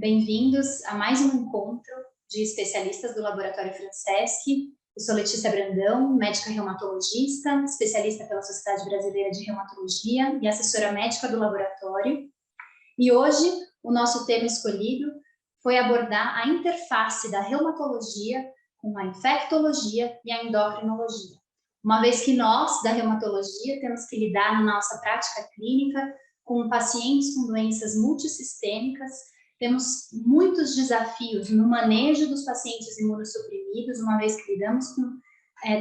Bem-vindos a mais um encontro de especialistas do Laboratório Franceschi. Eu sou Letícia Brandão, médica reumatologista, especialista pela Sociedade Brasileira de Reumatologia e assessora médica do laboratório. E hoje, o nosso tema escolhido foi abordar a interface da reumatologia com a infectologia e a endocrinologia. Uma vez que nós, da reumatologia, temos que lidar na nossa prática clínica com pacientes com doenças multissistêmicas, temos muitos desafios no manejo dos pacientes imunossuprimidos, uma vez que lidamos com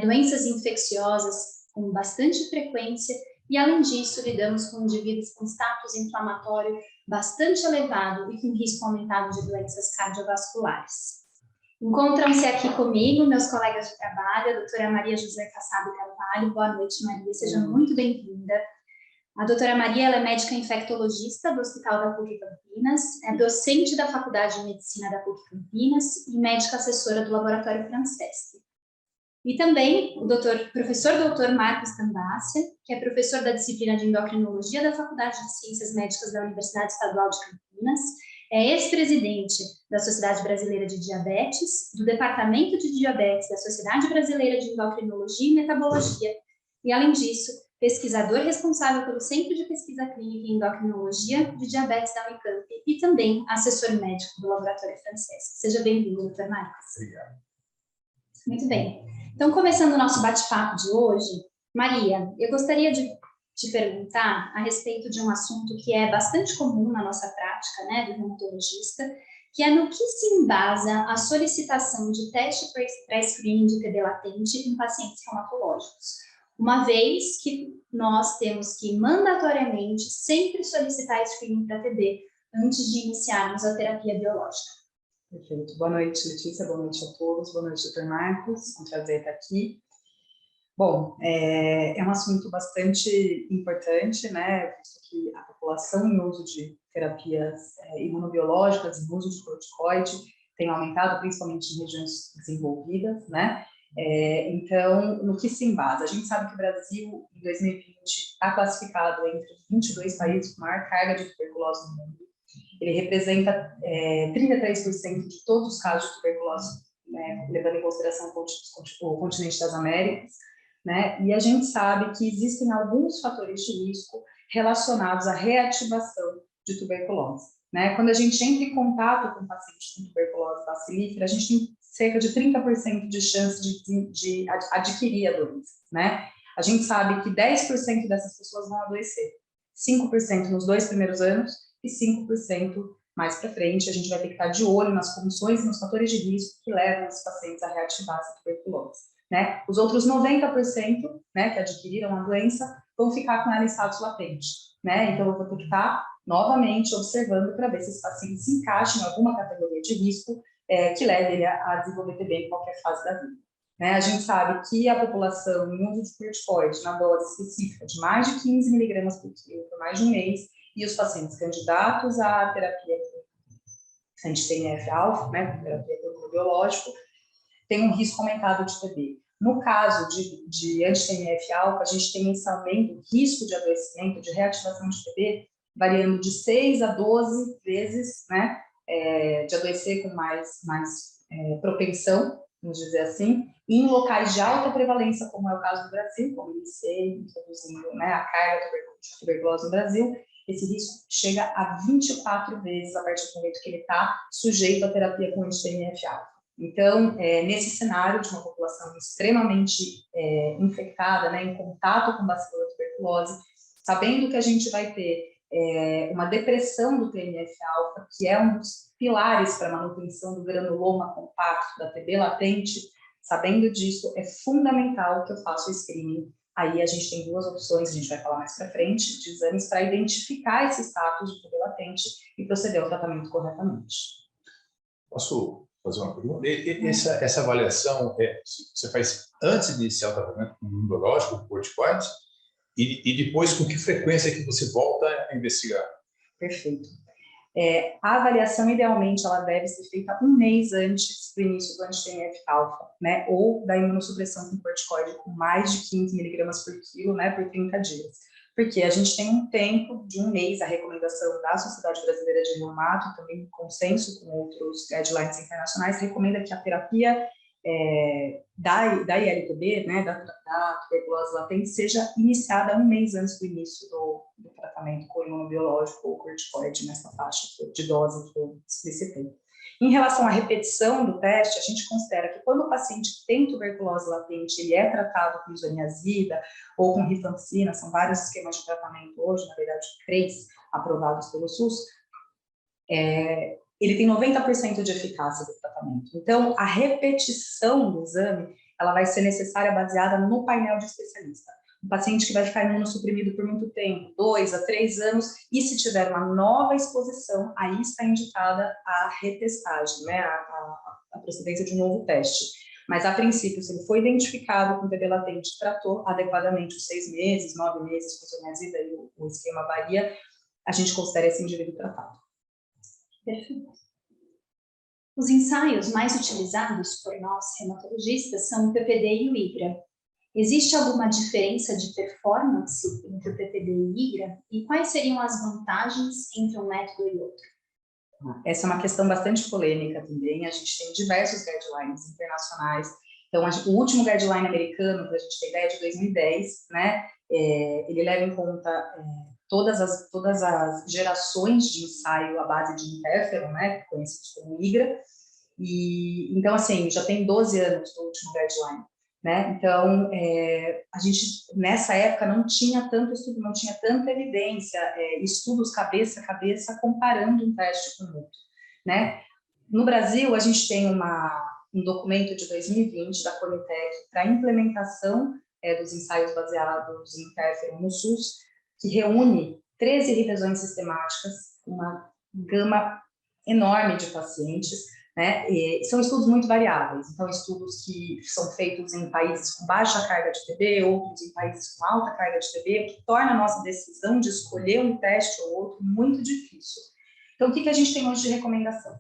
doenças infecciosas com bastante frequência e, além disso, lidamos com indivíduos com status inflamatório bastante elevado e com risco aumentado de doenças cardiovasculares. Encontram-se aqui comigo meus colegas de trabalho, a doutora Maria José Kassab Carvalho. Boa noite, Maria, seja muito bem-vinda. A doutora Maria ela é médica infectologista do Hospital da PUC Campinas, é docente da Faculdade de Medicina da PUC Campinas e médica assessora do Laboratório Franceschi. E também o professor doutor Marcos Tambassia, que é professor da disciplina de endocrinologia da Faculdade de Ciências Médicas da Universidade Estadual de Campinas, é ex-presidente da Sociedade Brasileira de Diabetes, do Departamento de Diabetes da Sociedade Brasileira de Endocrinologia e Metabologia, e, além disso, pesquisador responsável pelo Centro de Pesquisa Clínica em Endocrinologia de Diabetes da Unicamp e também assessor médico do Laboratório Franceschi. Seja bem-vindo, doutor Marcos. Obrigado. Muito bem. Então, começando o nosso bate-papo de hoje, Maria, eu gostaria de te perguntar a respeito de um assunto que é bastante comum na nossa prática, né, do reumatologista, que é no que se embasa a solicitação de teste pré-screening de TB latente em pacientes reumatológicos, uma vez que nós temos que mandatoriamente sempre solicitar screening para TB antes de iniciarmos a terapia biológica. Perfeito. Boa noite, Letícia. Boa noite a todos. Boa noite, doutor Marcos. É um prazer estar aqui. Bom, é um assunto bastante importante, né? Visto que a população em uso de terapias imunobiológicas, em uso de corticoide, tem aumentado, principalmente em regiões desenvolvidas, né? Então, no que se embasa? A gente sabe que o Brasil, em 2020, está classificado entre os 22 países com maior carga de tuberculose no mundo. Ele representa 33% de todos os casos de tuberculose, né, levando em consideração o continente das Américas, né? E a gente sabe que existem alguns fatores de risco relacionados à reativação de tuberculose, né? Quando a gente entra em contato com pacientes com tuberculose bacilífera, a gente tem cerca de 30% de chance de adquirir a doença, né? A gente sabe que 10% dessas pessoas vão adoecer, 5% nos 2 primeiros anos e 5% mais para frente. A gente vai ter que estar de olho nas condições e nos fatores de risco que levam os pacientes a reativar essa tuberculose, né? Os outros 90%, né, que adquiriram a doença, vão ficar com ela em status latente, né? Então, eu vou ter que estar novamente observando para ver se esse paciente se encaixa em alguma categoria de risco que leve ele a desenvolver TB em qualquer fase da vida. Né? A gente sabe que a população em uso de corticoide na dose específica de mais de 15 miligramas por quilo por mais de um mês e os pacientes candidatos à terapia anti-TNF-alfa, né, terapia biológico, tem um risco aumentado de TB. No caso de anti-TNF-alfa, a gente tem esse aumento, risco de adoecimento, de reativação de TB, variando de 6 a 12 vezes, né, de adoecer com mais propensão, vamos dizer assim, e em locais de alta prevalência, como é o caso do Brasil, como iniciei introduzindo, né, a carga de tuberculose no Brasil, esse risco chega a 24 vezes a partir do momento que ele está sujeito à terapia com anti-TNF-alfa. Então, nesse cenário de uma população extremamente infectada, né, em contato com bacilo da tuberculose, sabendo que a gente vai ter uma depressão do TNF-alfa, que é um dos pilares para a manutenção do granuloma compacto, da TB latente, sabendo disso, é fundamental que eu faça o screening. Aí a gente tem duas opções, a gente vai falar mais para frente, de exames para identificar esse status de TB latente e proceder ao tratamento corretamente. Posso fazer uma pergunta? Essa avaliação você faz antes de iniciar o tratamento com imunobiológico, com corticoides, e depois com que frequência que você volta a investigar? Perfeito. A avaliação, idealmente, ela deve ser feita um mês antes do início do anti-TNF-alfa, né, ou da imunossupressão com corticoide com mais de 15 miligramas por quilo, né, por 30 dias. porque a gente tem um tempo de um mês, a recomendação da Sociedade Brasileira de Reumato, e também em consenso com outros guidelines internacionais, recomenda que a terapia da ILTB, né, da tuberculose latente, seja iniciada um mês antes do início do tratamento com imunobiológico ou corticoide, nessa faixa de dose que eu explicitei. Em relação à repetição do teste, a gente considera que quando o paciente tem tuberculose latente, ele é tratado com isoniazida ou com rifampicina, são vários esquemas de tratamento hoje, na verdade 3 aprovados pelo SUS, ele tem 90% de eficácia do tratamento. Então, a repetição do exame, ela vai ser necessária baseada no painel de especialista. Um paciente que vai ficar imunossuprimido por muito tempo, 2 a 3 anos, e se tiver uma nova exposição, aí está indicada a retestagem, né, a procedência de um novo teste. Mas, a princípio, se ele foi identificado com TB latente, tratou adequadamente os 6 meses, 9 meses, com isoniazida, e o esquema varia, a gente considera esse indivíduo tratado. Perfeito. Os ensaios mais utilizados por nós, reumatologistas, são o PPD e o IGRA. Existe alguma diferença de performance entre o PPD e o IGRA? E quais seriam as vantagens entre um método e outro? Essa é uma questão bastante polêmica também. A gente tem diversos guidelines internacionais. Então, o último guideline americano, para a gente ter ideia, é de 2010, né? Ele leva em conta todas as gerações de ensaio à base de interferon, né, conhecidos como IGRA, e então, assim, já tem 12 anos do último guideline, né, então, a gente, nessa época, não tinha tanto estudo, não tinha tanta evidência, estudos cabeça a cabeça, comparando um teste com o outro, né. No Brasil, a gente tem um documento de 2020 da Conitec para implementação dos ensaios baseados em interferon no SUS, que reúne 13 revisões sistemáticas, uma gama enorme de pacientes, né? E são estudos muito variáveis, então estudos que são feitos em países com baixa carga de TB, outros em países com alta carga de TB, o que torna a nossa decisão de escolher um teste ou outro muito difícil. Então, o que a gente tem hoje de recomendação?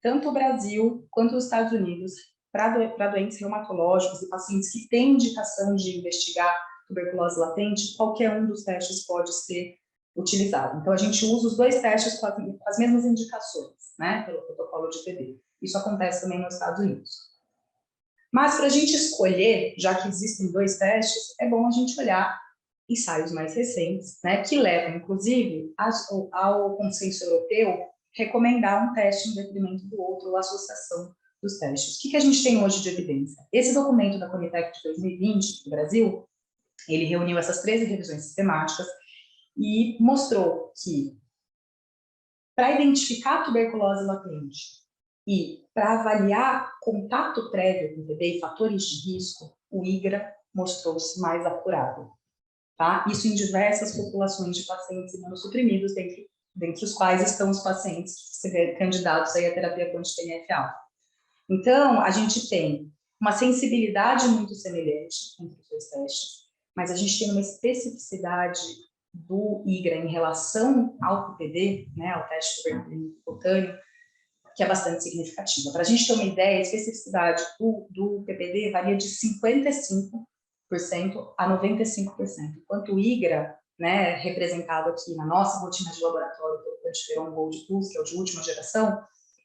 Tanto o Brasil quanto os Estados Unidos, para doentes reumatológicos e pacientes que têm indicação de investigar tuberculose latente, qualquer um dos testes pode ser utilizado. Então, a gente usa os 2 testes com as mesmas indicações, né, pelo protocolo de TB. Isso acontece também nos Estados Unidos. Mas, para a gente escolher, já que existem 2 testes, é bom a gente olhar ensaios mais recentes, né, que levam, inclusive, ao consenso europeu recomendar um teste em detrimento do outro, ou associação dos testes. O que a gente tem hoje de evidência? Esse documento da Conitec de 2020, do Brasil, ele reuniu essas 13 revisões sistemáticas e mostrou que, para identificar a tuberculose latente e para avaliar contato prévio com o TB e fatores de risco, o IGRA mostrou-se mais apurado. Tá? Isso em diversas populações de pacientes imunossuprimidos, dentre os quais estão os pacientes candidatos aí à terapia contra-TNF-alfa. Então, a gente tem uma sensibilidade muito semelhante entre os 2 testes, mas a gente tem uma especificidade do IGRA em relação ao PPD, né, ao teste tuberculino cutâneo, que é bastante significativa. Para a gente ter uma ideia, a especificidade do PPD varia de 55% a 95%, enquanto o IGRA, né, representado aqui na nossa rotina de laboratório pelo QuantiFERON Gold Plus, que é o de última geração,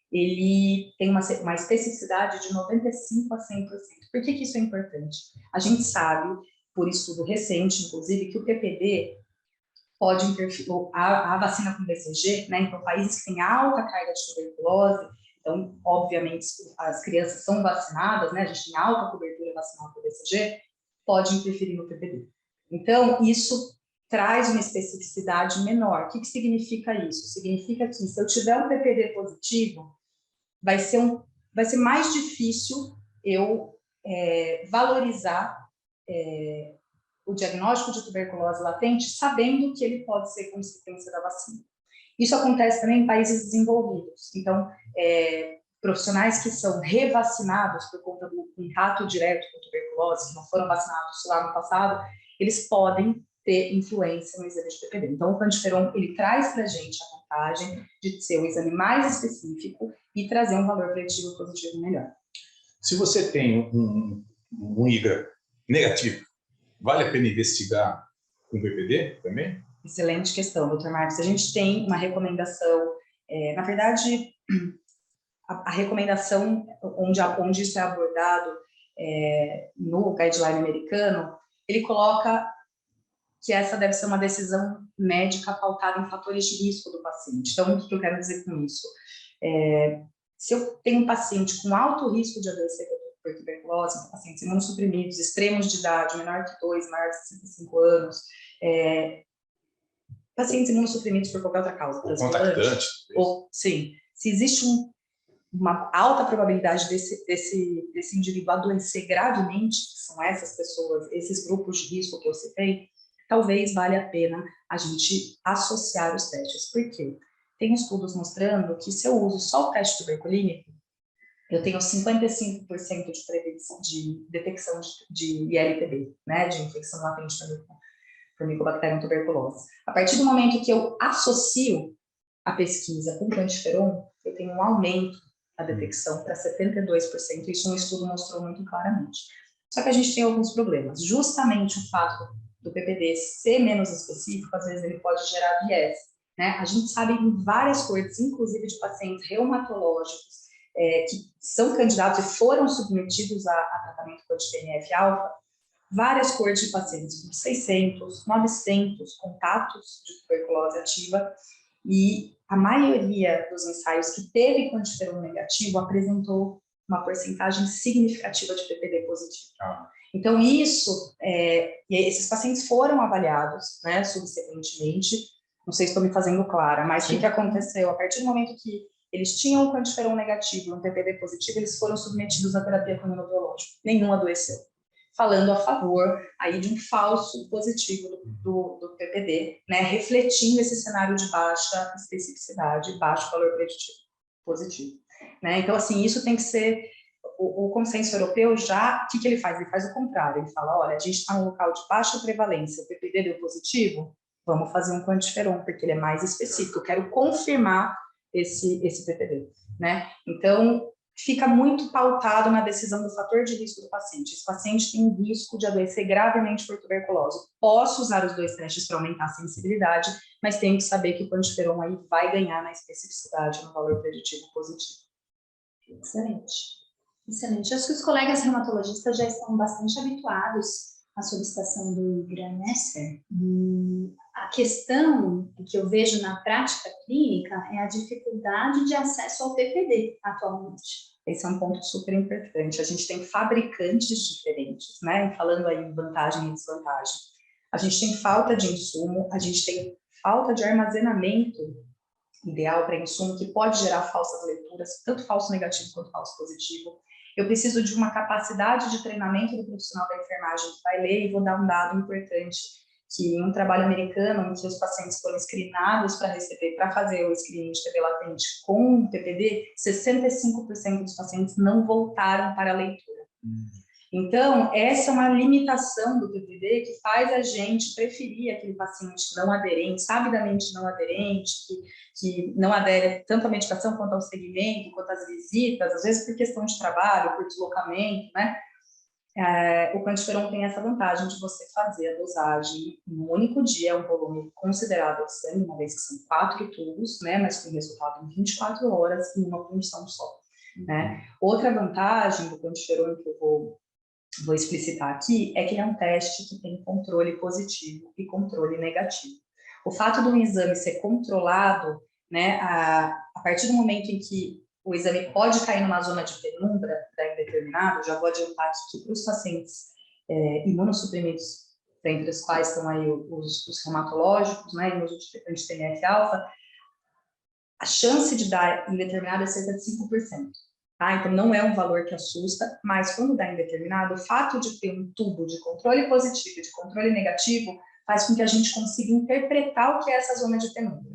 ele tem uma especificidade de 95% a 100%. Por que isso é importante? A gente sabe, por estudo recente, inclusive, que o PPD pode interferir, a vacina com BCG, né, então países que têm alta carga de tuberculose, então, obviamente, as crianças são vacinadas, né, a gente tem alta cobertura vacinal com BCG, pode interferir no PPD. Então, isso traz uma especificidade menor. O que significa isso? Significa que, se eu tiver um PPD positivo, vai ser mais difícil eu valorizar o diagnóstico de tuberculose latente, sabendo que ele pode ser consequência da vacina. Isso acontece também em países desenvolvidos. Então, profissionais que são revacinados por conta do contato direto com tuberculose, que não foram vacinados lá no passado, eles podem ter influência no exame de PPD. Então, o QuantiFERON, ele traz para a gente a vantagem de ser um exame mais específico e trazer um valor preditivo positivo melhor. Se você tem um IGRA negativo, vale a pena investigar Com PPD também? Excelente questão, doutor Marcos. A gente tem uma recomendação, na verdade, a recomendação onde isso é abordado no guideline americano, ele coloca que essa deve ser uma decisão médica pautada em fatores de risco do paciente. Então, o que eu quero dizer com isso? Se eu tenho um paciente com alto risco de adoecer por tuberculose, pacientes imunossuprimidos, extremos de idade, menor que 2, maior que 65 anos, pacientes imunossuprimidos por qualquer outra causa, contactante. Ou, sim, se existe uma alta probabilidade desse indivíduo adoecer gravemente, que são essas pessoas, esses grupos de risco que eu citei, talvez valha a pena a gente associar os testes. Por quê? Tem estudos mostrando que se eu uso só o teste tuberculínico, eu tenho 55% de detecção de ILTB, né, de infecção latente por Mycobacterium tuberculose. A partir do momento que eu associo a pesquisa com quantiferon, eu tenho um aumento na detecção para 72%, isso um estudo mostrou muito claramente. Só que a gente tem alguns problemas. Justamente o fato do PPD ser menos específico, às vezes ele pode gerar viés, né? A gente sabe em várias coisas, inclusive de pacientes reumatológicos, que são candidatos e foram submetidos a tratamento com anti-TNF-alfa, várias cohortes de pacientes com 600, 900 contatos de tuberculose ativa, e a maioria dos ensaios que teve quantiferon negativo apresentou uma porcentagem significativa de PPD positivo. Então, esses pacientes foram avaliados, né, subsequentemente, não sei se estou me fazendo clara, mas o que aconteceu? A partir do momento que eles tinham quantiferon negativo e um PPD positivo, eles foram submetidos à terapia com imunobiológico. Nenhum adoeceu. Falando a favor aí de um falso positivo do PPD, né, refletindo esse cenário de baixa especificidade, baixo valor preditivo positivo. Né? Então, assim, isso tem que ser... O consenso europeu já, o que ele faz? Ele faz o contrário, ele fala, olha, a gente está num local de baixa prevalência, o PPD deu positivo, vamos fazer um quantiferon, porque ele é mais específico, eu quero confirmar esse PPD, né? Então, fica muito pautado na decisão do fator de risco do paciente. Esse paciente tem um risco de adoecer gravemente por tuberculose. Posso usar os 2 testes para aumentar a sensibilidade, mas tenho que saber que o quantiferon aí vai ganhar na especificidade, no valor preditivo positivo. Excelente. Excelente. Acho que os colegas reumatologistas já estão bastante habituados à solicitação do IGRA-NESSER. A questão que eu vejo na prática clínica é a dificuldade de acesso ao PPD atualmente. Esse é um ponto super importante. A gente tem fabricantes diferentes, né? Falando aí em vantagem e desvantagem. A gente tem falta de insumo, a gente tem falta de armazenamento ideal para insumo, que pode gerar falsas leituras, tanto falso negativo quanto falso positivo. Eu preciso de uma capacidade de treinamento do profissional da enfermagem que vai ler, e vou dar um dado importante, que em um trabalho americano, em que os pacientes foram screenados para fazer o screening de TB latente com PPD, 65% dos pacientes não voltaram para a leitura. Então, essa é uma limitação do PPD que faz a gente preferir aquele paciente não aderente, sabidamente não aderente, que não adere tanto à medicação quanto ao segmento, quanto às visitas, às vezes por questão de trabalho, por deslocamento, né? O quantiferon tem essa vantagem de você fazer a dosagem em um único dia, um volume considerável de sangue, uma vez que são 4 tubos, né, mas com resultado em 24 horas em uma punção só. Né? Outra vantagem do quantiferon que eu vou explicitar aqui é que ele é um teste que tem controle positivo e controle negativo. O fato do exame ser controlado, né, a partir do momento em que o exame pode cair numa zona de penumbra da indeterminado, já vou adiantar que para os pacientes imunossuprimidos, entre os quais estão aí os reumatológicos, né, e os de TNF-alfa, a chance de dar indeterminado é cerca de 5%. Tá? Então, não é um valor que assusta, mas quando dá indeterminado, o fato de ter um tubo de controle positivo e de controle negativo faz com que a gente consiga interpretar o que é essa zona de penumbra.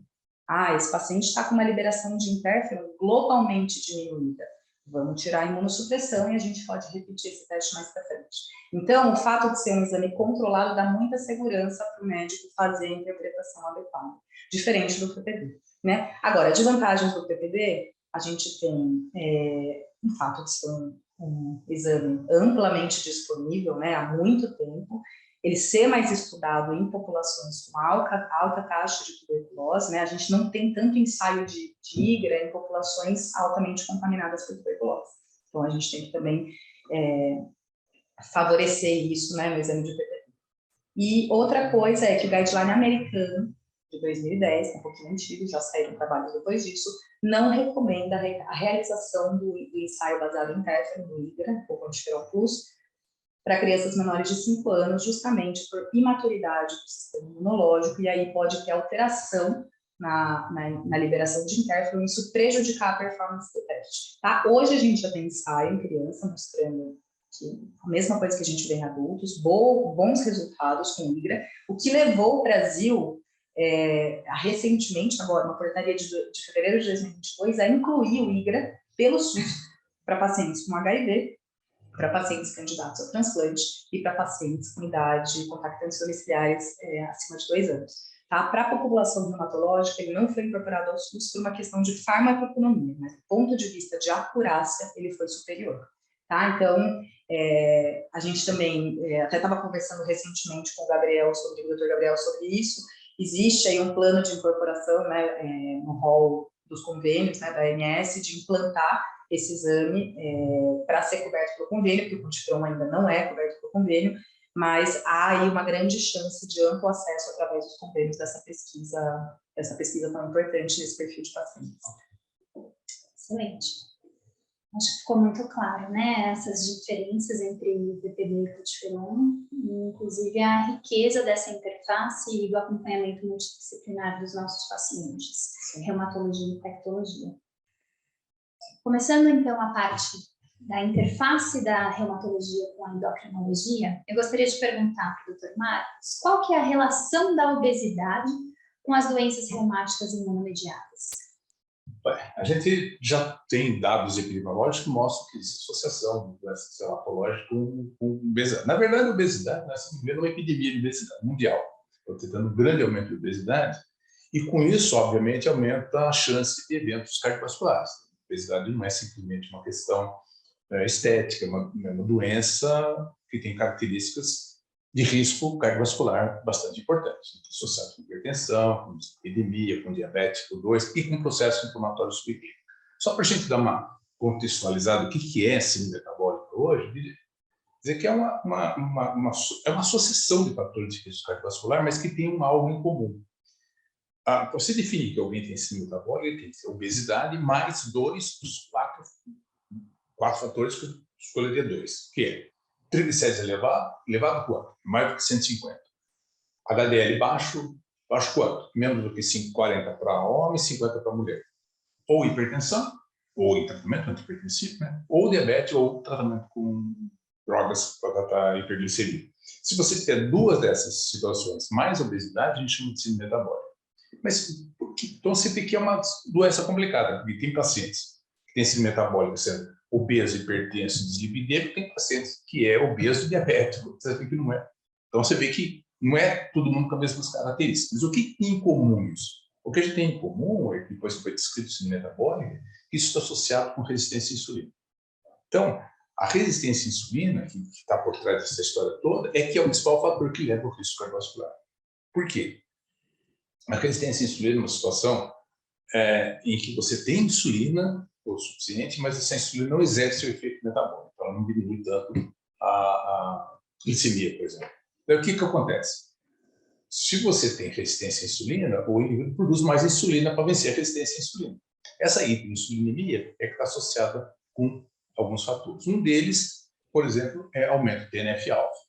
Esse paciente está com uma liberação de interferon globalmente diminuída. Vamos tirar a imunossupressão e a gente pode repetir esse teste mais para frente. Então, o fato de ser um exame controlado dá muita segurança para o médico fazer a interpretação adequada, diferente do PPD. Né? Agora, de vantagens do PPD, a gente tem o fato de ser um exame amplamente disponível, né, há muito tempo, ele ser mais estudado em populações com alta taxa de tuberculose, né? A gente não tem tanto ensaio de IGRA em populações altamente contaminadas por tuberculose. Então, a gente tem que também favorecer isso, né, no exame de PPV. E outra coisa é que o guideline americano de 2010, que é um pouquinho antigo, já saíram trabalhos depois disso, não recomenda a realização do ensaio baseado em interferon, do IGRA, ou quantiferol plus, para crianças menores de 5 anos, justamente por imaturidade do sistema imunológico, e aí pode ter alteração na liberação de interferon, isso prejudicar a performance do teste. Tá? Hoje a gente já tem ensaio em criança, mostrando que a mesma coisa que a gente vê em adultos, bons resultados com o IGRA, o que levou o Brasil, recentemente, agora, uma portaria de fevereiro de 2022, a incluir o IGRA pelo SUS para pacientes com HIV, para pacientes candidatos ao transplante e para pacientes com idade contactantes domiciliares acima de 2 anos. Tá? Para a população reumatológica, ele não foi incorporado ao SUS por uma questão de farmacoeconomia, mas do ponto de vista de acurácia, ele foi superior. Tá? Então, a gente também, até estava conversando recentemente com o Dr. Gabriel, sobre isso. Existe aí um plano de incorporação, né, no rol dos convênios, né, da ANS, de implantar esse exame para ser coberto pelo convênio, porque o quantiferon ainda não é coberto pelo convênio, mas há aí uma grande chance de amplo acesso através dos convênios dessa pesquisa tão importante nesse perfil de pacientes. Excelente. Acho que ficou muito claro, né, essas diferenças entre PPV e quantiferon, inclusive a riqueza dessa interface e do acompanhamento multidisciplinar dos nossos pacientes, reumatologia e infectologia. Começando, então, a parte da interface da reumatologia com a endocrinologia, eu gostaria de perguntar para o Dr. Marcos qual que é a relação da obesidade com as doenças reumáticas imunomediadas? A gente já tem dados epidemiológicos que mostram que existe associação de doenças reumatológicas com obesidade. Na verdade, a obesidade, nós estamos vivendo uma epidemia de obesidade mundial. Estou tentando um grande aumento de obesidade, e com isso, obviamente, aumenta a chance de eventos cardiovasculares. A obesidade não é simplesmente uma questão estética, é uma doença que tem características de risco cardiovascular bastante importantes, associado com hipertensão, com epidemia, com diabetes tipo 2 e com processo inflamatório subclínico. Só para a gente dar uma contextualizada do que é síndrome metabólica hoje, dizer que é uma associação de fatores de risco cardiovascular, mas que tem algo em comum. Você define que alguém tem síndrome metabólica, ele tem que ter obesidade mais 2 dos 4 fatores que eu escolheria 2, que é triglicérides elevado quanto? Mais do que 150. HDL baixo quanto? Menos do que 40 para homem, 50 para mulher. Ou hipertensão, ou em tratamento antihipertensivo, né? Ou diabetes, ou tratamento com drogas para tratar hiperglicemia. Se você tiver 2 dessas situações, mais obesidade, a gente chama de síndrome metabólica. Mas, então, você vê que é uma doença complicada, porque tem pacientes que têm síndrome metabólica sendo obeso, hipertenso, dislipidêmico, tem pacientes que é obeso e diabético, você vê que não é. Então, você vê que não é todo mundo com as mesmas características. Mas o que tem em comum isso? O que a gente tem em comum, é que depois foi descrito síndrome metabólica, que isso está associado com resistência à insulina. Então, a resistência à insulina, que está por trás dessa história toda, é que é o principal fator que leva ao risco cardiovascular. Por quê? A resistência à insulina é uma situação em que você tem insulina o suficiente, mas essa insulina não exerce o efeito metabólico, então ela não diminui tanto a glicemia, por exemplo. Então, o que acontece? Se você tem resistência à insulina, o indivíduo produz mais insulina para vencer a resistência à insulina. Essa hiperinsulinemia é que está associada com alguns fatores. Um deles, por exemplo, é aumento do TNF-alfa,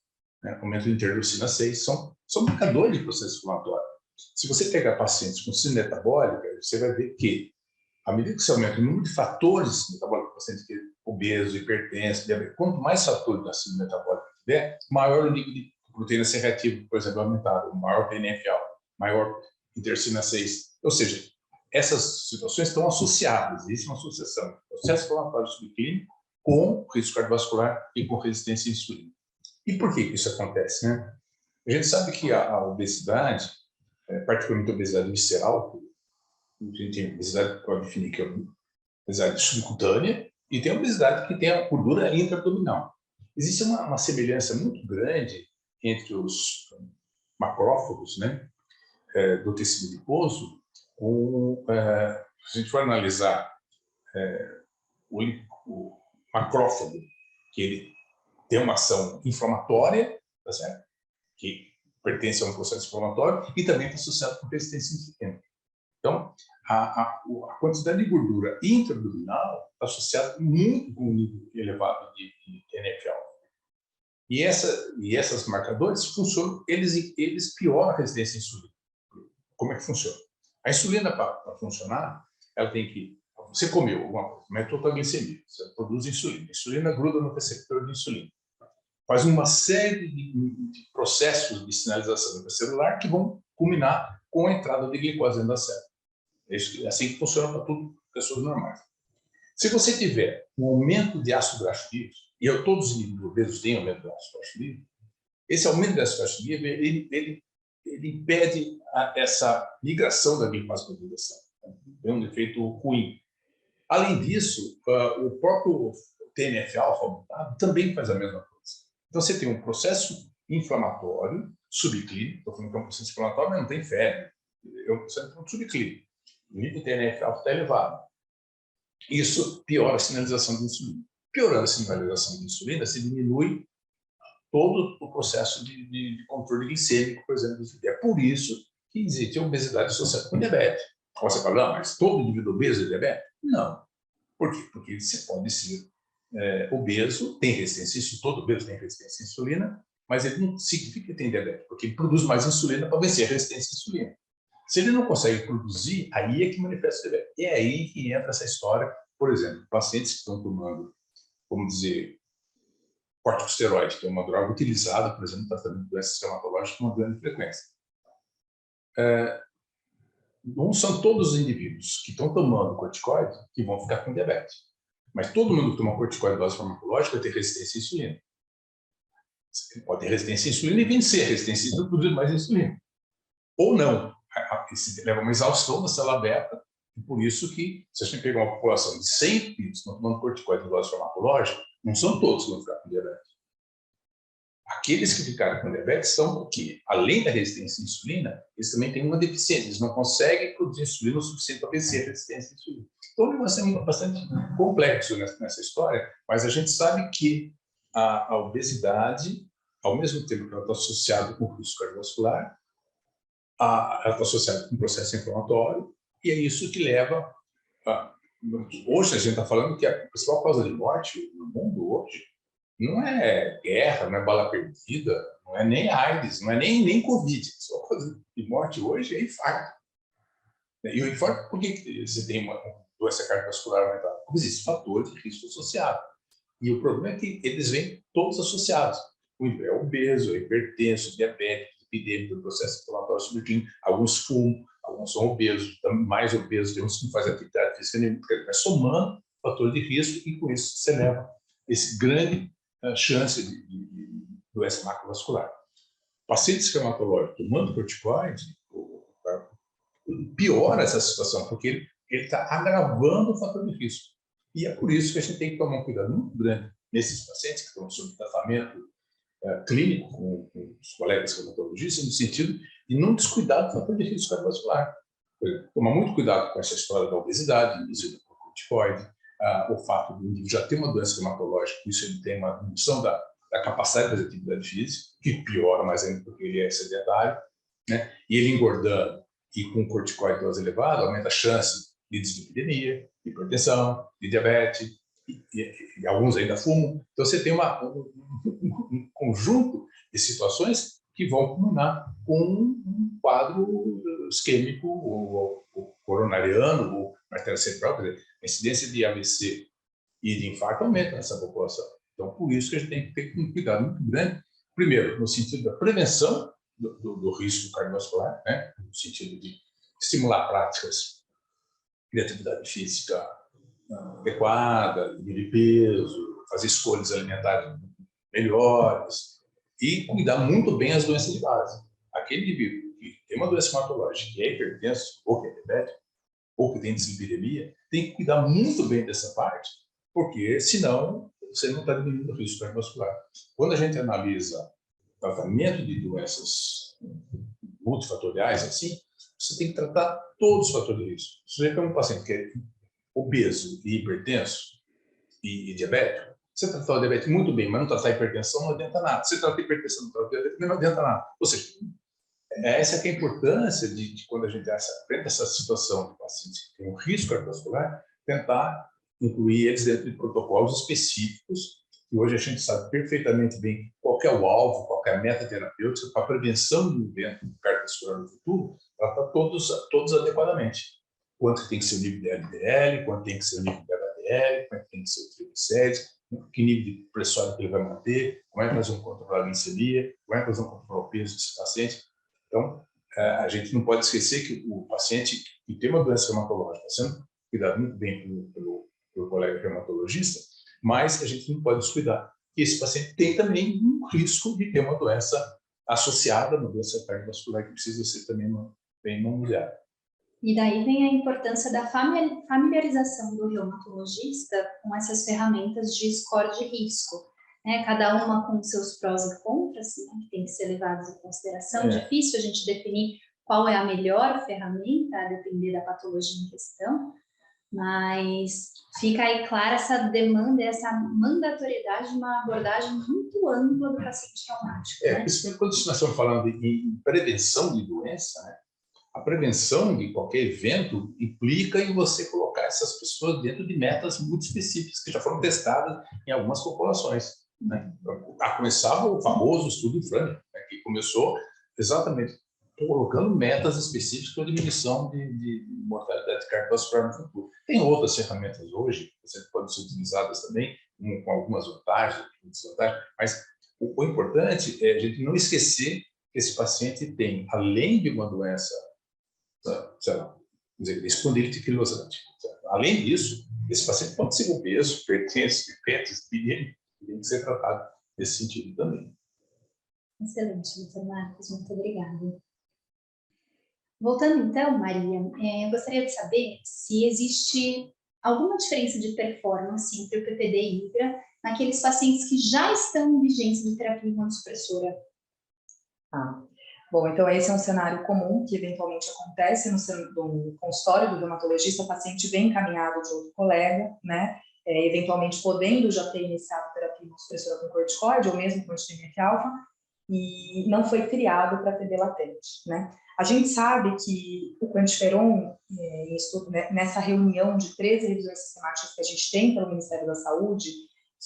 né? Aumento de interleucina 6, são marcadores de processo inflamatório. Se você pegar pacientes com síndrome metabólica, você vai ver que, à medida que você aumenta o número de fatores metabólicos, pacientes que obeso, hipertenso, diabetes, quanto mais fatores da síndrome metabólica tiver, maior o nível de proteína C reativa, por exemplo, aumentado, maior TNF-alfa, maior interleucina 6. Ou seja, essas situações estão associadas, existe uma associação processo inflamatório subclínico com risco cardiovascular e com resistência à insulina. E por que isso acontece, né? A gente sabe que a obesidade, particularmente a obesidade visceral, a gente tem obesidade que pode definir que é uma obesidade subcutânea e tem a obesidade que tem a gordura intraabdominal. Existe uma semelhança muito grande entre os macrófagos, né, do tecido adiposo, se a gente for analisar o macrófago, que ele tem uma ação inflamatória, tá certo? Que pertence a um processo inflamatório e também está associado com resistência insulínica. Então, a quantidade de gordura intraabdominal está associada muito com um nível elevado de TNF-alfa. E esses marcadores funcionam, eles pioram a resistência à insulina. Como é que funciona? A insulina, para funcionar, ela tem que... Você comeu alguma coisa, aumentou a glicemia, você produz insulina. A insulina gruda no receptor de insulina. Faz uma série de processos de sinalização intracelular que vão culminar com a entrada de glicose dentro da célula. É assim que funciona para tudo, pessoas normais. Se você tiver um aumento de ácido graxo livre, e todos os indivíduos obesos têm aumento de ácido graxo livre, esse aumento de ácido graxo livre, ele impede essa migração da glicose para a direção. É um efeito ruim. Além disso, o próprio TNF-alfa aumentado também faz a mesma coisa. Então, você tem um processo inflamatório subclínico, estou falando que é um processo inflamatório, mas não tem febre, é um processo subclínico. O nível de TNF-alfa está elevado. Isso piora a sinalização de insulina. Piorando a sinalização de insulina, se diminui todo o processo de controle glicêmico, por exemplo. É por isso que existe a obesidade associada com diabetes. Você fala, não, mas todo indivíduo obeso é diabético? Não. Por quê? Porque você pode ser obeso, tem resistência, isso todo obeso tem resistência à insulina, mas ele não significa que tem diabetes, porque ele produz mais insulina para vencer a resistência à insulina. Se ele não consegue produzir, aí é que manifesta o diabetes. E é aí que entra essa história, por exemplo, pacientes que estão tomando, vamos dizer, corticosteroide, que é uma droga utilizada, por exemplo, no tratamento de doenças reumatológicas com uma grande frequência. Não são todos os indivíduos que estão tomando corticoide que vão ficar com diabetes. Mas todo mundo que toma corticoide de dose farmacológica vai ter resistência à insulina. Você pode ter resistência à insulina e vencer a resistência e produzir mais insulina. Ou não. Isso leva a uma exaustão da célula beta, e por isso que, se a gente pegar uma população de 100 indivíduos que estão tomando corticoide de dose farmacológica, não são todos que vão ficar com diabetes. Aqueles que ficaram com diabetes são porque, além da resistência à insulina, eles também têm uma deficiência, eles não conseguem produzir insulina o suficiente para vencer a resistência à insulina. Então, o negócio é bastante complexo nessa história, mas a gente sabe que a obesidade, ao mesmo tempo que ela está associada com o risco cardiovascular, ela está associada com um processo inflamatório, e é isso que leva hoje a gente está falando que a principal causa de morte no mundo hoje não é guerra, não é bala perdida, não é nem AIDS, não é nem Covid. A principal causa de morte hoje é infarto. E o infarto, por que você tem uma doença cardiovascular aumentada? Porque existe fator de risco associado. E o problema é que eles vêm todos associados. O obeso, hipertenso, diabético, epidêmico, processo inflamatório subclínico, alguns fumam, alguns são obesos, mais obesos, tem uns que não fazem atividade física nenhuma, porque ele vai somando fator de risco e com isso você leva esse grande chance de doença macrovascular. Pacientes reumatológicos tomando corticoide piora essa situação, porque ele está agravando o fator de risco. E é por isso que a gente tem que tomar um cuidado muito grande nesses pacientes que estão sob tratamento clínico com os colegas reumatologistas, no sentido de não descuidar do fator de risco cardiovascular. Tomar muito cuidado com essa história da obesidade, induzida por corticoide, o fato de indivíduo já ter uma doença reumatológica, isso ele tem uma diminuição da capacidade de fazer atividade física, que piora mais ainda porque ele é sedentário, né? E ele engordando e com corticoide de dose elevada, aumenta a chance de dislipidemia, de hipertensão, de diabetes, e alguns ainda fumam. Então, você tem um conjunto de situações que vão culminar com um quadro isquêmico ou coronariano ou artéria cerebral, quer dizer, a incidência de AVC e de infarto aumenta nessa população. Então, por isso que a gente tem que ter um cuidado muito grande, primeiro, no sentido da prevenção do risco cardiovascular, né? No sentido de estimular práticas de atividade física adequada, diminuir peso, fazer escolhas alimentares melhores e cuidar muito bem as doenças de base. Aquele indivíduo que tem uma doença hematológica, que é hipertenso, ou que é diabético, ou que tem dislipidemia, tem que cuidar muito bem dessa parte, porque senão você não está diminuindo o risco cardiovascular. Quando a gente analisa tratamento de doenças multifatoriais, assim, você tem que tratar todos os fatores de risco. Se você tem um paciente que é obeso e hipertenso e diabético, você tratar o diabetes muito bem, mas não tratar a hipertensão não adianta nada. Se trata a hipertensão, não trata o diabetes, não adianta nada. Ou seja, essa que é a importância de quando a gente enfrenta essa situação de pacientes que têm um risco cardiovascular, tentar incluir eles dentro de protocolos específicos, que hoje a gente sabe perfeitamente bem qual é o alvo, qual é a meta terapêutica para a prevenção do evento cardiovascular no futuro, tratar todos adequadamente. Quanto tem que ser o nível de LDL, quanto tem que ser o nível de HDL, quanto tem que ser o triglicérides, que nível de pressório que ele vai manter, como é que nós vamos controlar a glicemia, como é que nós vamos controlar o peso desse paciente. Então, a gente não pode esquecer que o paciente que tem uma doença reumatológica está sendo cuidado muito bem pelo colega reumatologista, mas a gente não pode descuidar que esse paciente tem também um risco de ter uma doença associada, uma doença cardiovascular que precisa ser também bem manuseada. E daí vem a importância da familiarização do reumatologista com essas ferramentas de score de risco, né? Cada uma com seus prós e contras, né, que tem que ser levados em consideração. Difícil a gente definir qual é a melhor ferramenta, a depender da patologia em questão, mas fica aí clara essa demanda, essa mandatoriedade de uma abordagem muito ampla do paciente reumático. Né? Principalmente quando nós estamos falando em prevenção de doença, né? A prevenção de qualquer evento implica em você colocar essas pessoas dentro de metas muito específicas, que já foram testadas em algumas populações. Né? A começar o famoso estudo Framingham, né, que começou exatamente colocando metas específicas para diminuição de mortalidade cardiovascular no futuro. Tem outras ferramentas hoje, que podem ser utilizadas também, com algumas vantagens, desvantagens, mas o importante é a gente não esquecer que esse paciente tem, além de uma doença, sei lá, espondilite quilosante. Além disso, esse paciente pode ser obeso, hipertenso, diabetes, tem que ser tratado nesse sentido também. Excelente, doutor Marcos, muito obrigada. Voltando então, Maria, eu gostaria de saber se existe alguma diferença de performance entre o PPD e o IGRA naqueles pacientes que já estão em vigência de terapia imunossupressora. Bom, então esse é um cenário comum que eventualmente acontece no consultório do dermatologista. O paciente vem encaminhado de outro colega, né? Eventualmente podendo já ter iniciado terapia imunossupressora com corticoide ou mesmo com TNF-alfa, e não foi triado para TB latente, né? A gente sabe que o quantiferon, nessa reunião de 13 revisões sistemáticas que a gente tem pelo Ministério da Saúde,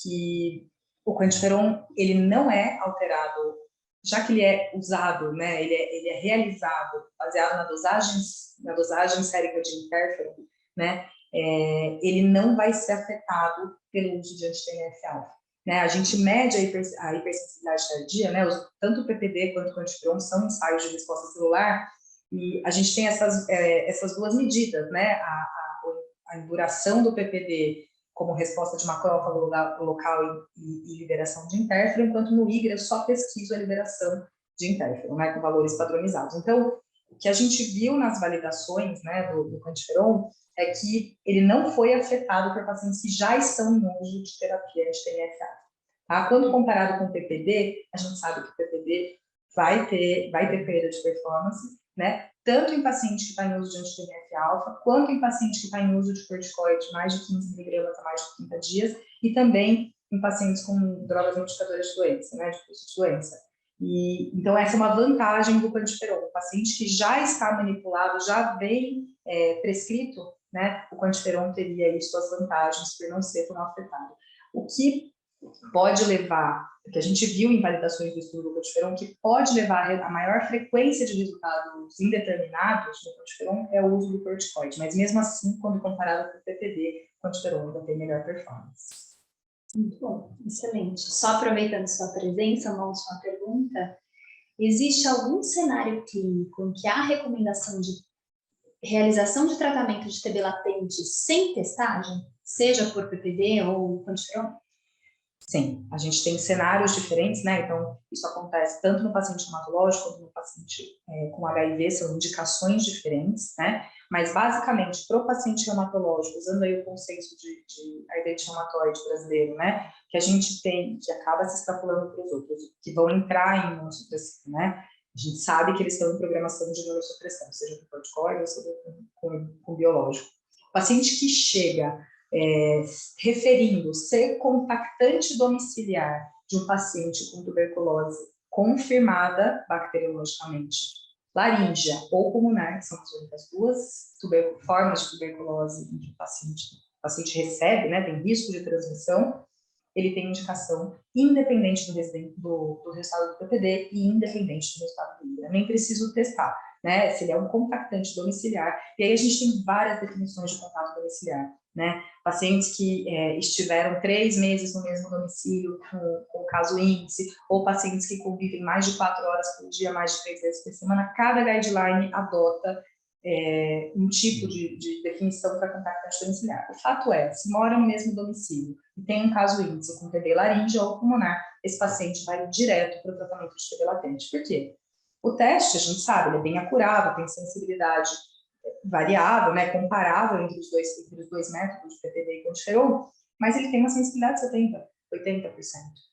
que o quantiferon ele não é alterado, já que ele é usado, né, ele é realizado baseado na dosagem sérica de interferon, né, ele não vai ser afetado pelo uso de anti-TNF-alfa. Né, a gente mede a hipersensibilidade tardia, né, tanto o PPD quanto o quantiferon são ensaios de resposta celular, e a gente tem essas duas medidas, né, a duração do PPD como resposta de macrófago local e liberação de interferon, enquanto no IGRA eu só pesquiso a liberação de interferon, né, com valores padronizados. Então, o que a gente viu nas validações, né, do quantiferon é que ele não foi afetado por pacientes que já estão em uso de terapia anti-TNF-alfa. Tá? Quando comparado com o PPD, a gente sabe que o PPD vai ter perda de performance, né? Tanto em paciente que está em uso de anti-TNF-alfa, quanto em paciente que está em uso de corticoide mais de 15 miligramas a mais de 30 dias, e também em pacientes com drogas modificadoras de doença, né, de curso de doença. Então, essa é uma vantagem do quantiferon. O paciente que já está manipulado, já vem prescrito, né, o quantiferon teria aí suas vantagens por não ser tão afetado. O que pode levar, que a gente viu em validações do estudo do quantiferon, que pode levar a maior frequência de resultados indeterminados no quantiferon é o uso do corticoide, mas mesmo assim, quando comparado com o PPD, o quantiferon ainda tem melhor performance. Muito bom, excelente. Só aproveitando sua presença, uma última pergunta. Existe algum cenário clínico em que há recomendação de realização de tratamento de TB latente sem testagem, seja por PPD ou quantiferon? Sim, a gente tem cenários diferentes, né? Então, isso acontece tanto no paciente hematológico quanto no paciente com HIV, são indicações diferentes, né? Mas, basicamente, para o paciente reumatológico, usando aí o consenso de artrite reumatoide brasileiro, né, que a gente tem, que acaba se extrapolando para os outros, que vão entrar em imunossupressão, né? A gente sabe que eles estão em programação de imunossupressão, seja com corticoide ou seja com biológico. O paciente que chega referindo ser contactante domiciliar de um paciente com tuberculose confirmada bacteriologicamente, laríngea ou pulmonar, que são as únicas duas formas de tuberculose em que o paciente recebe, né, tem risco de transmissão, ele tem indicação independente do resultado do PPD e independente do resultado do INDRA. Nem preciso testar, né, se ele é um contactante domiciliar. E aí a gente tem várias definições de contato domiciliar, né? Pacientes que estiveram 3 meses no mesmo domicílio com o caso índice, ou pacientes que convivem mais de 4 horas por dia, mais de 3 vezes por semana. Cada guideline adota um tipo de definição para contactante domiciliar. O fato é, se mora no mesmo domicílio e tem um caso índice com TB laríngea ou pulmonar, esse paciente vai direto para o tratamento de TB latente. Por quê? O teste, a gente sabe, ele é bem acurado, tem sensibilidade variável, né, comparável entre os dois métodos de PPD e quantiferol, mas ele tem uma sensibilidade de 70%, 80%.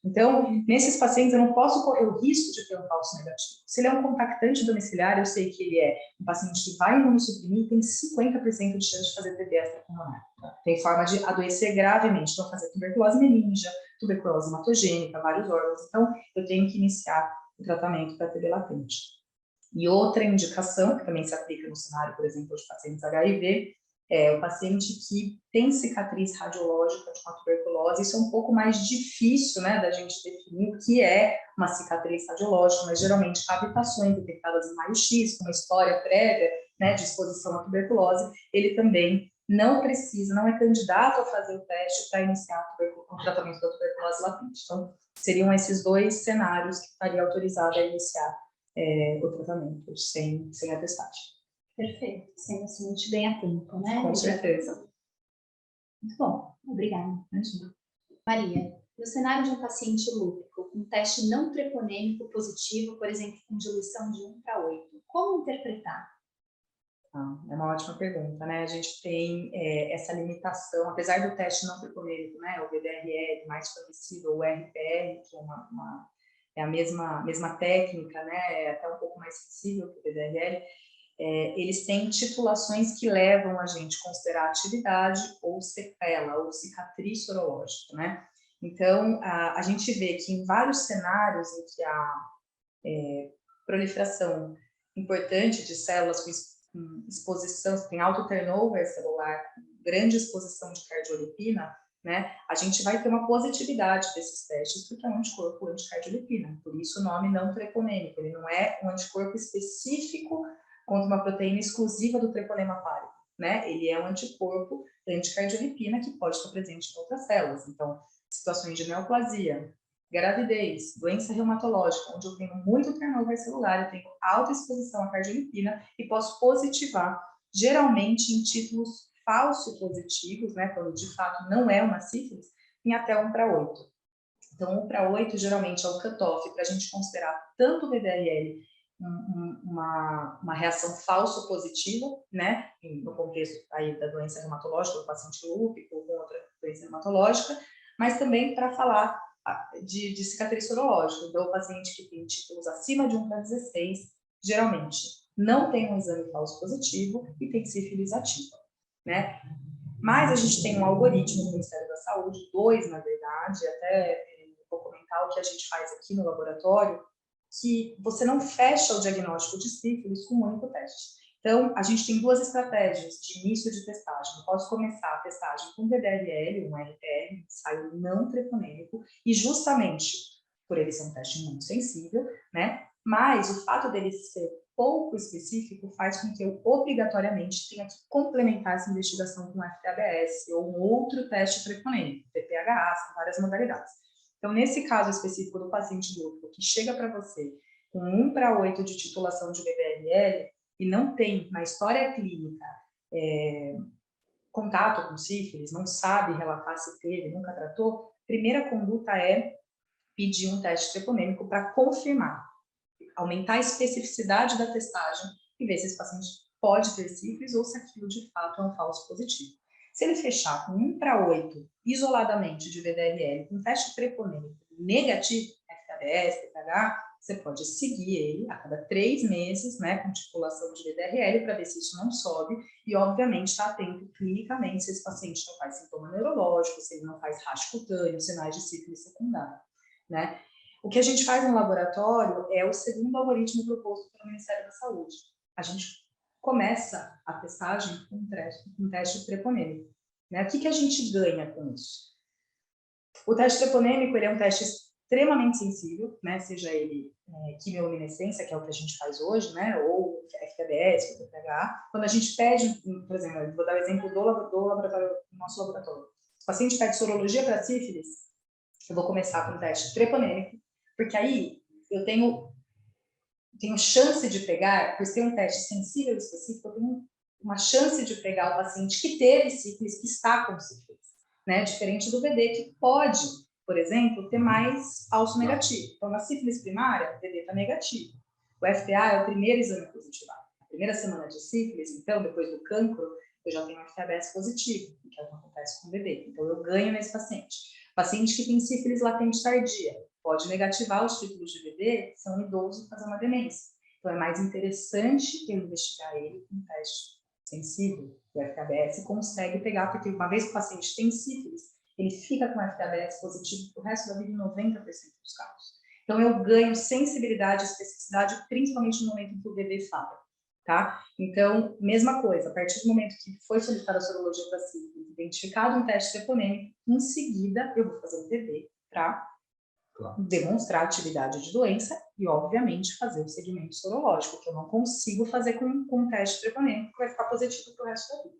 Então, nesses pacientes, eu não posso correr o risco de ter um falso negativo. Se ele é um contactante domiciliar, eu sei que ele é um paciente que vai imunossuprimir e tem 50% de chance de fazer TB extrapulmonar. Tem forma de adoecer gravemente, então fazer tuberculose meningia, tuberculose hematogênica, vários órgãos. Então, eu tenho que iniciar o tratamento para TB latente. E outra indicação, que também se aplica no cenário, por exemplo, de pacientes HIV, é o paciente que tem cicatriz radiológica de uma tuberculose. Isso é um pouco mais difícil, né, da gente definir o que é uma cicatriz radiológica, mas geralmente habitações detectadas em raio-x, com uma história prévia, né, de exposição à tuberculose, ele também não precisa, não é candidato a fazer o teste para iniciar o tratamento da tuberculose latente. Então, seriam esses 2 cenários que estaria autorizado a iniciar o tratamento sem a testagem. Perfeito, sendo assim muito bem a tempo, né? Com certeza. Muito bom, obrigada. Maria, no cenário de um paciente lúpico, um teste não treponêmico positivo, por exemplo, com diluição de 1:8, como interpretar? É uma ótima pergunta, né? A gente tem essa limitação, apesar do teste não treponêmico, né? O VDRL mais conhecido, o RPR, que é a mesma técnica, né? É até um pouco mais sensível que o VDRL. Eles têm titulações que levam a gente a considerar atividade ou sequela, ou cicatriz sorológica, né? Então, a gente vê que em vários cenários em que há proliferação importante de células com exposição, tem alto turnover celular, grande exposição de cardiolipina, né? A gente vai ter uma positividade desses testes, porque é um anticorpo anticardiolipina, por isso o nome não treponêmico, ele não é um anticorpo específico contra uma proteína exclusiva do treponema párico, né? Ele é um anticorpo anticardiolipina que pode estar presente em outras células. Então, situações de neoplasia, gravidez, doença reumatológica, onde eu tenho muito turnover celular, eu tenho alta exposição à cardiolipina e posso positivar, geralmente em títulos falso positivos, né? Quando de fato não é uma sífilis, em até 1:8. Então, 1:8 geralmente é o cutoff para a gente considerar tanto o VDRL uma reação falso positiva, né, no contexto aí da doença reumatológica, do paciente lúpico ou com outra doença reumatológica, mas também para falar de cicatriz sorológica. Então, o paciente que tem títulos acima de 1:16, geralmente não tem um exame falso positivo e tem sífilis ativa, né? Mas a gente tem um algoritmo do Ministério da Saúde, 2, na verdade, até vou comentar o que a gente faz aqui no laboratório, que você não fecha o diagnóstico de sífilis com um único teste. Então, a gente tem 2 estratégias de início de testagem. Eu posso começar a testagem com VDRL, um RPR, ensaio não treponêmico, e justamente por ele ser um teste muito sensível, né? Mas o fato dele ser pouco específico faz com que eu obrigatoriamente tenha que complementar essa investigação com FTABS ou um outro teste treponêmico, TPHA, são várias modalidades. Então, nesse caso específico do paciente lúpico que chega para você com 1:8 de titulação de VDRL e não tem na história clínica contato com sífilis, não sabe relatar se teve, nunca tratou, primeira conduta é pedir um teste treponêmico para confirmar, aumentar a especificidade da testagem e ver se esse paciente pode ter sífilis ou se aquilo de fato é um falso positivo. Se ele fechar com 1:8, isoladamente de VDRL, com teste treponêmico negativo, FTBS, TPH, você pode seguir ele a cada 3 meses, né, com titulação de VDRL, para ver se isso não sobe, e obviamente estar atento clinicamente se esse paciente não faz sintoma neurológico, se ele não faz racho cutâneo, sinais de sífilis secundária, né? O que a gente faz no laboratório é o segundo algoritmo proposto pelo Ministério da Saúde. A gente começa a testagem com um teste treponêmico, né? O que a gente ganha com isso? O teste treponêmico, ele é um teste extremamente sensível, né? Seja ele quimioluminescência, que é o que a gente faz hoje, né? Ou FTBS, ou TPH. Quando a gente pede, por exemplo, eu vou dar o exemplo do laboratório, do nosso laboratório. Se o paciente pede sorologia para sífilis, eu vou começar com o teste treponêmico, porque aí eu tenho chance de pegar, por ser um teste sensível e específico, eu tenho uma chance de pegar o paciente que teve sífilis, que está com sífilis, né? Diferente do VD, que pode, por exemplo, ter mais falso negativo. Então, na sífilis primária, o VD está negativo. O FTA é o primeiro exame positivado. Na primeira semana de sífilis, então, depois do cancro, eu já tenho FTBS positivo, que é o que acontece com o VD. Então, eu ganho nesse paciente. Paciente que tem sífilis latente tardia, pode negativar os títulos de VD, são idosos e fazer uma demência. Então, é mais interessante eu investigar ele com um teste sensível. O FTBS consegue pegar, porque uma vez que o paciente tem sífilis, ele fica com FTBS positivo pro resto da vida em 90% dos casos. Então, eu ganho sensibilidade e especificidade, principalmente no momento em que o VD falha, tá? Então, mesma coisa, a partir do momento que foi solicitada a sorologia para sífilis, identificado um teste treponêmico, em seguida, eu vou fazer um VD para demonstrar a atividade de doença e, obviamente, fazer o segmento sorológico, que eu não consigo fazer com um teste treponêmico, que vai ficar positivo para o resto da vida.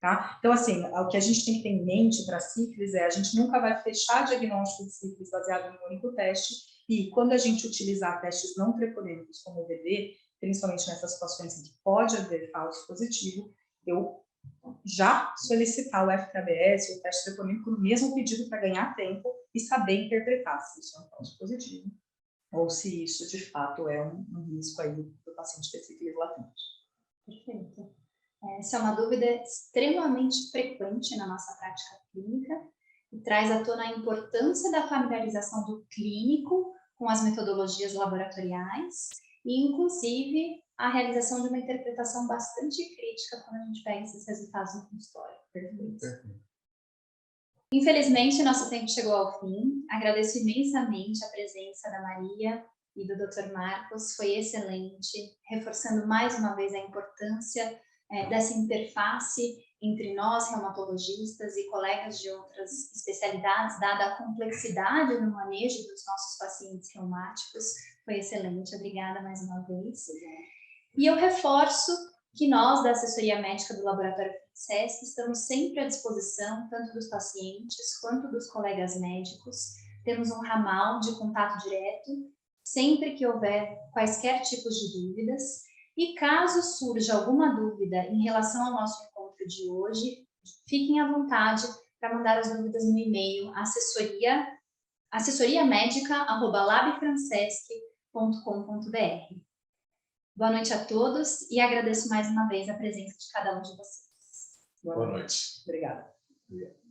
Tá? Então, assim, o que a gente tem que ter em mente para sífilis é a gente nunca vai fechar diagnóstico de sífilis baseado em um único teste, e quando a gente utilizar testes não treponêmicos como o VD, principalmente nessas situações em que pode haver falso positivo, eu já solicitar o FTBS ou o teste treponêmico no mesmo pedido para ganhar tempo e saber interpretar se isso é um falso positivo ou se isso de fato é um risco aí do paciente ter sífilis latente. Perfeito. Essa é uma dúvida extremamente frequente na nossa prática clínica e traz à tona a importância da familiarização do clínico com as metodologias laboratoriais e, inclusive, a realização de uma interpretação bastante crítica quando a gente pega esses resultados no consultório. Perfeito. Infelizmente, nosso tempo chegou ao fim. Agradeço imensamente a presença da Maria e do Dr. Marcos, foi excelente, reforçando mais uma vez a importância dessa interface entre nós, reumatologistas, e colegas de outras especialidades, dada a complexidade no manejo dos nossos pacientes reumáticos. Foi excelente, obrigada mais uma vez. E eu reforço que nós, da assessoria médica do Laboratório FSESC, estamos sempre à disposição, tanto dos pacientes quanto dos colegas médicos. Temos um ramal de contato direto, sempre que houver quaisquer tipos de dúvidas. E caso surja alguma dúvida em relação ao nosso encontro de hoje, fiquem à vontade para mandar as dúvidas no e-mail assessoriamedica@labfrancesc.com.br. Boa noite a todos e agradeço mais uma vez a presença de cada um de vocês. Boa noite. Obrigada. Obrigado.